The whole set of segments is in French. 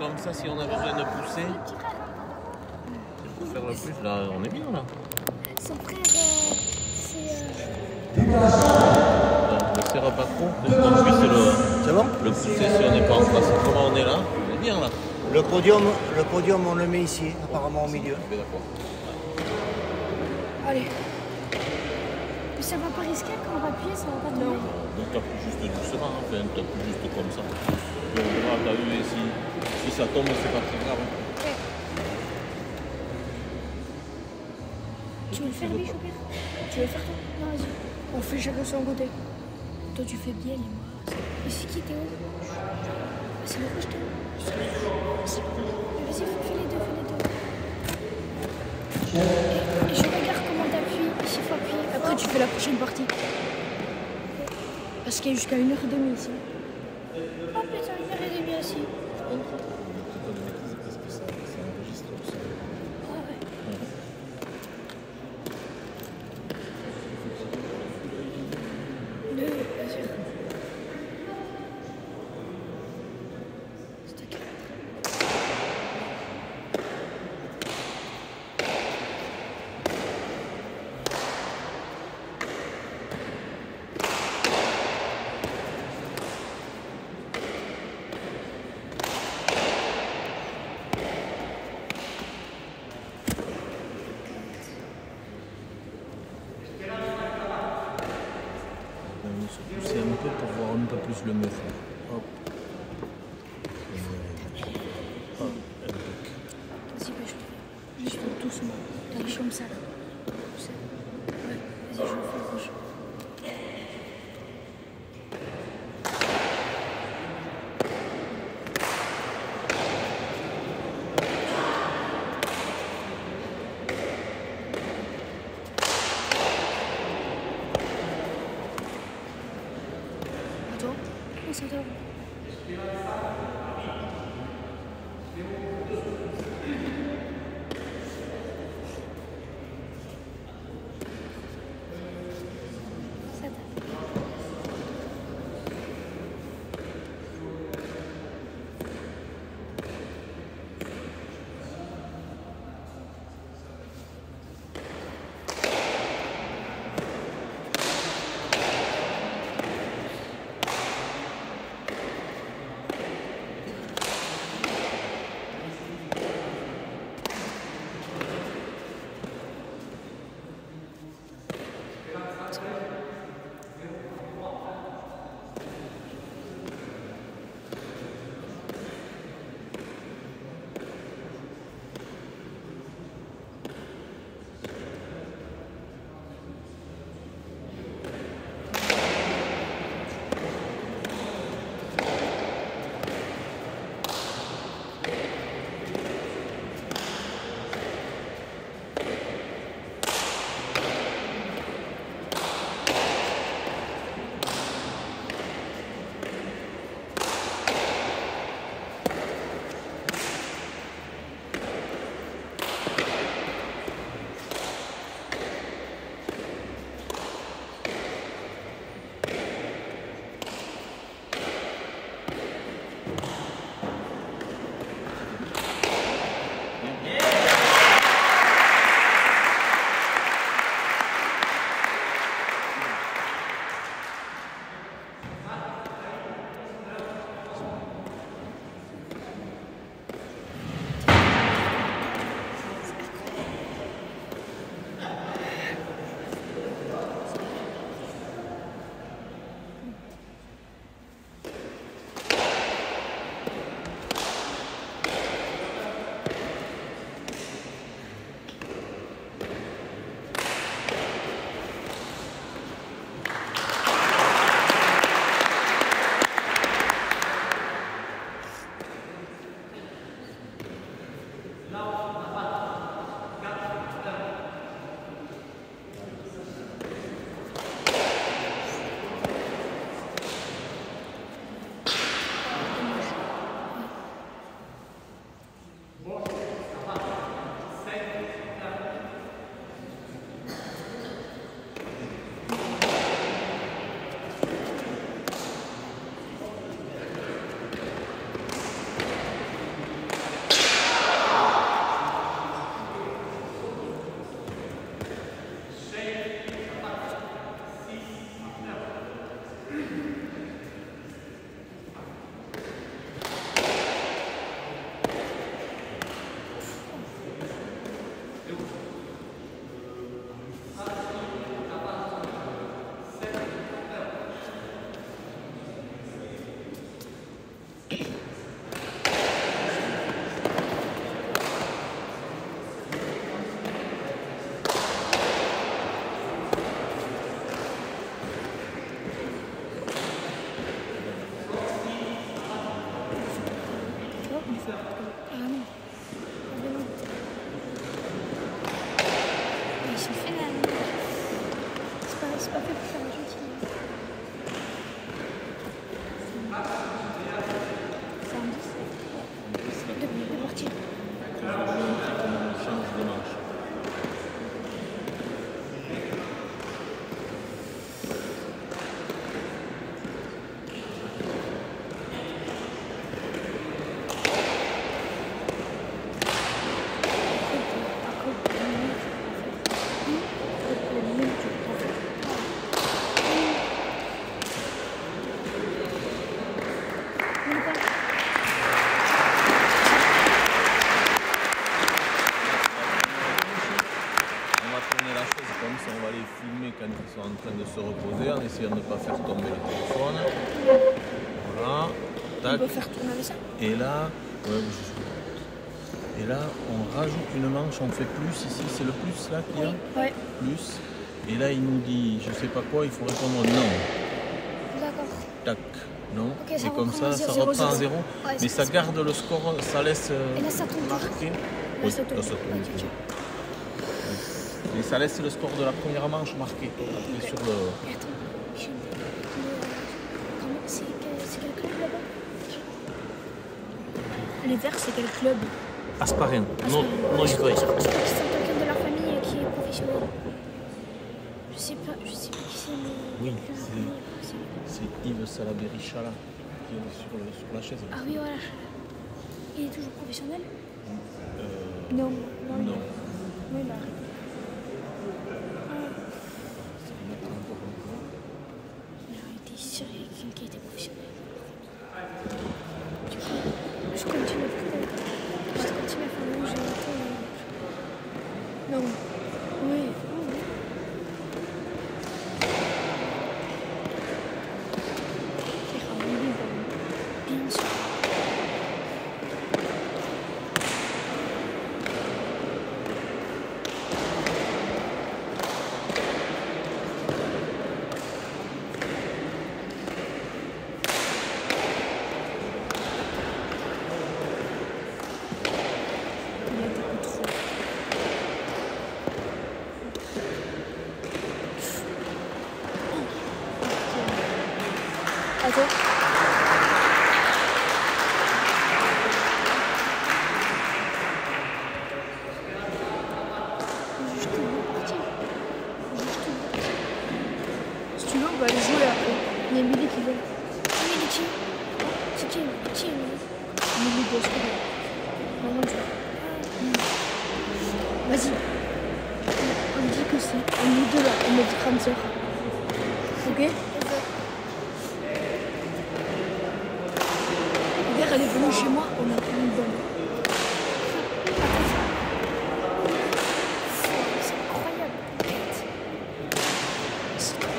comme ça, si on a besoin de pousser, pour faire le plus, là, on est bien là. Son frère, c'est... Ne serre pas trop, qu'on puisse le pousser si on n'est pas en face. Comment on est là? On est bien là. Le podium, on le met ici, apparemment au milieu. D'accord. Allez. Mais ça va pas risquer quand on va appuyer, ça va pas tomber. Donc t'appuies juste doucement, enfin t'appuies juste comme ça. Et on verra, t'as vu, si ça tombe, c'est pas très grave. Ouais. Tu veux le faire, Bichou? Tu veux le faire toi? Non, vas-y. On fait chacun son côté. Toi, tu fais bien, et moi. Mais c'est qui, Théo? C'est le rouge, Théo. Vas-y, fais les deux, Et je regarde comment t'appuies. Ici, il faut appuyer. Après, tu fais la prochaine partie. Parce qu'il y a jusqu'à 1h30 ici. Oh putain, 1h30 ici. Parce que ça enregistre aussi. Ah ouais. Vas-y. C'était 4. On se pousser un peu pour voir un peu plus le mur. Hop. Hop. Vas-y, je fais doucement. T'as comme ça là. Comme ça. Ouais, vas-y, je le fais rouge. Attends, oh, c'est toi. Ça tape. se reposer en essayant de ne pas faire tomber le téléphone. Voilà. On Tac. peut faire tourner avec ça. Et là, ouais, et là, on rajoute une manche, on fait plus ici, c'est le plus là qu'il y a. Ouais. Plus. Et là, il nous dit, je sais pas quoi, il faut répondre non. D'accord. Tac, non. Ok, ça et comme reprend ça, à ça 0, reprend à 0. 0. Ouais, Mais c'est ça garde le score, ça laisse Et là, ça tourne marquer. Là, Oui, ça tourne. là, ça tourne. Ok, ok. Et ça laisse le score de la première manche marqué. Après, Ok. sur le... Et attends, c'est quel club là-bas? Les Verts, c'est quel club? Asparin, non, Je il crois faut. que c'est quelqu'un de leur famille qui est professionnel. Je sais pas qui c'est, mais... Oui, quelqu'un de leur famille est professionnel. c'est Yves Salaberry-Chala qui est sur la chaise. Ah oui, voilà. Il est toujours professionnel? Non. Oui, il a arrêté. Il a arrêté ici avec quelqu'un qui était professionnel. Du coup, je continue à faire le jeu. Non. Oui. Bien sûr. Il y a beaucoup trop. Attends. Juste deux parties. Si tu veux, on va aller jouer après. Il y a Emily qui vient. Emily qui? C'est qui Emily? Emily de Escobar. Maman de Vas-y. On dit que c'est un nous deux là. On met dit grande sœur. Ok? Hier, elle est venue chez moi. On a pris une bonne. C'est incroyable.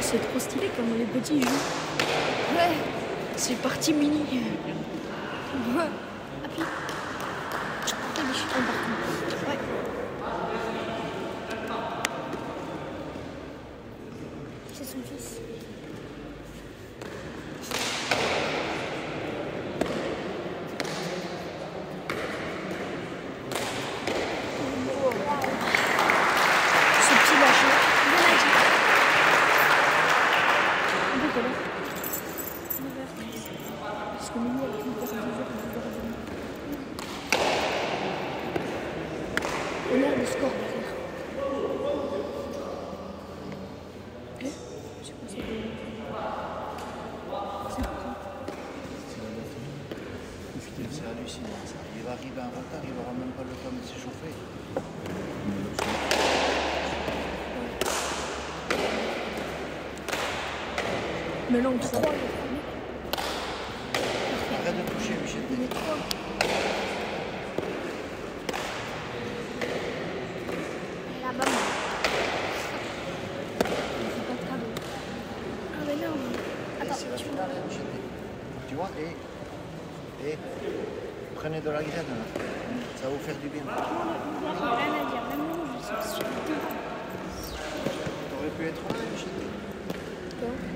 C'est trop stylé comment les petits jouent. Ouais. C'est parti mini. Ouais. Appuie. Allez, je suis en partant. Ouais. C'est son fils. Ce petit lâché. Bien lâché. Il est quelle heure? 9h15. Parce que Mimi avec 8h10. Regarde le score derrière. Je sais pas, c'est C'est hallucinant ça. Il va arriver en retard, il n'aura même pas le temps de s'échauffer. Mais non, 3. Arrête de toucher, Michel. Il est 3. Là-bas. Il fait pas de cadeau. Ah mais non. Attends, C'est la tu finale, Michel. Tu vois, prenez de la graine là. Ça va vous faire du bien. rien à dire. Même nous, je suis devant. T'aurais pu être là, Michel.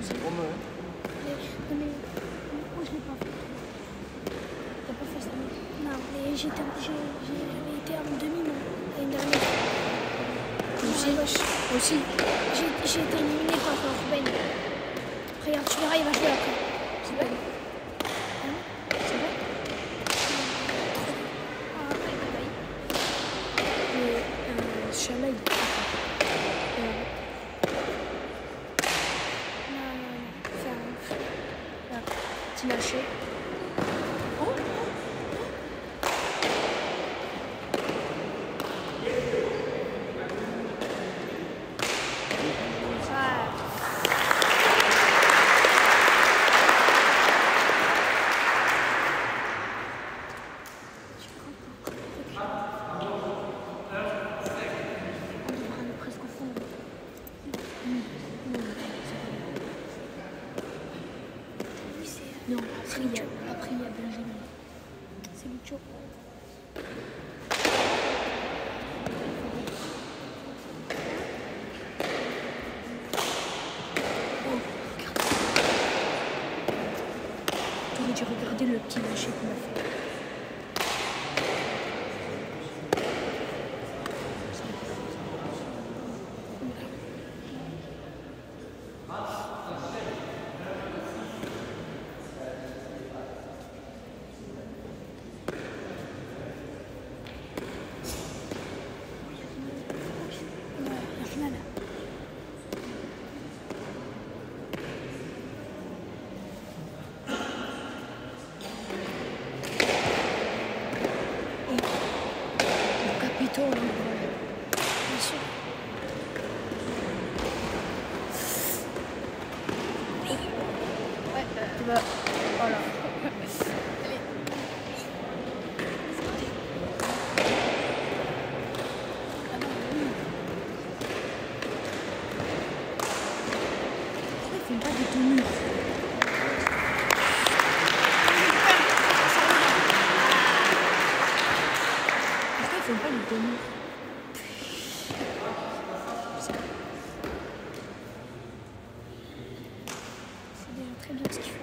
C'est comme eux. Non mais moi je l'ai pas fait. T'as pas fait ça? Non, mais j'avais été en demi moi l'année dernière. Aussi. J'ai été éliminée par Ruben. Regarde, tu verras, il va jouer après. C'est vrai? C'est vrai? Ah, bye bye bye. Mais Inch'Allah, il petit lâché. Oh. On est presque au fond. Non, après il y a Benjamin. C'est Lucho. Oh, regarde. T'aurais dû regarder le petit lâcher qu'on a fait. La finale. Le capitole, bien sûr. Ouais, tu vas. Voilà. Allez. Ah non, oui. Pourquoi ils font pas des tenues? Pourquoi ils font pas les tenues? C'est déjà très bien ce qu'ils font.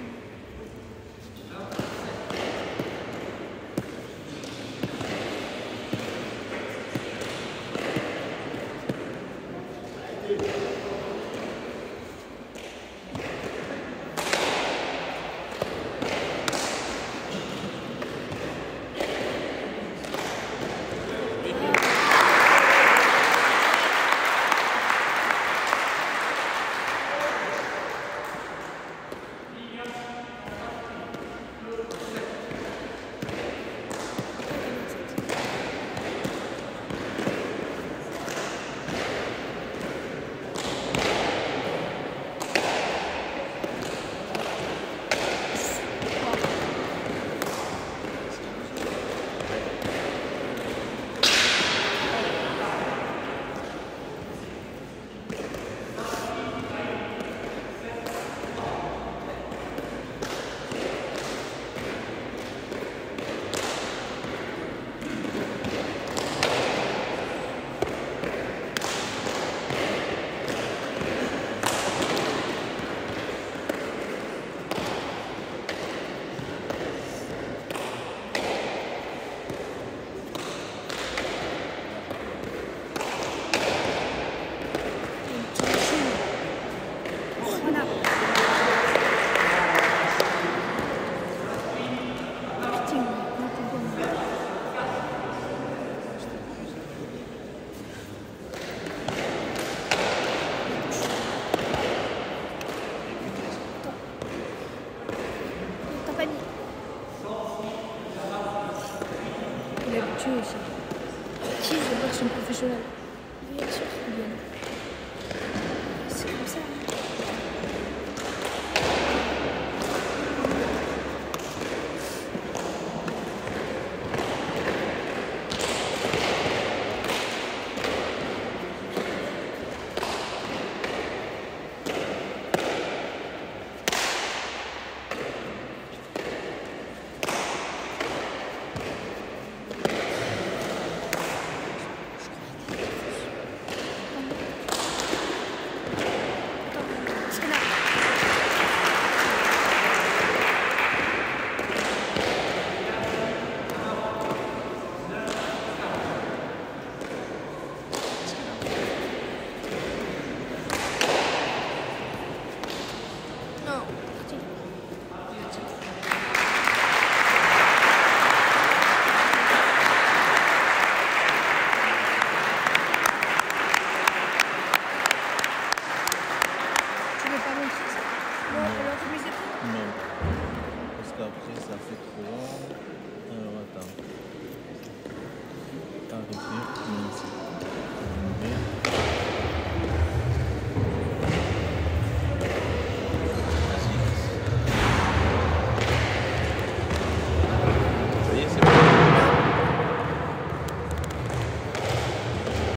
Il est habitué aussi. Qui veut voir son professionnel? Bien sûr qu'il vient. C'est comme ça. Non. Parce qu'après, ça fait trop. Alors, attends. Arrêtez.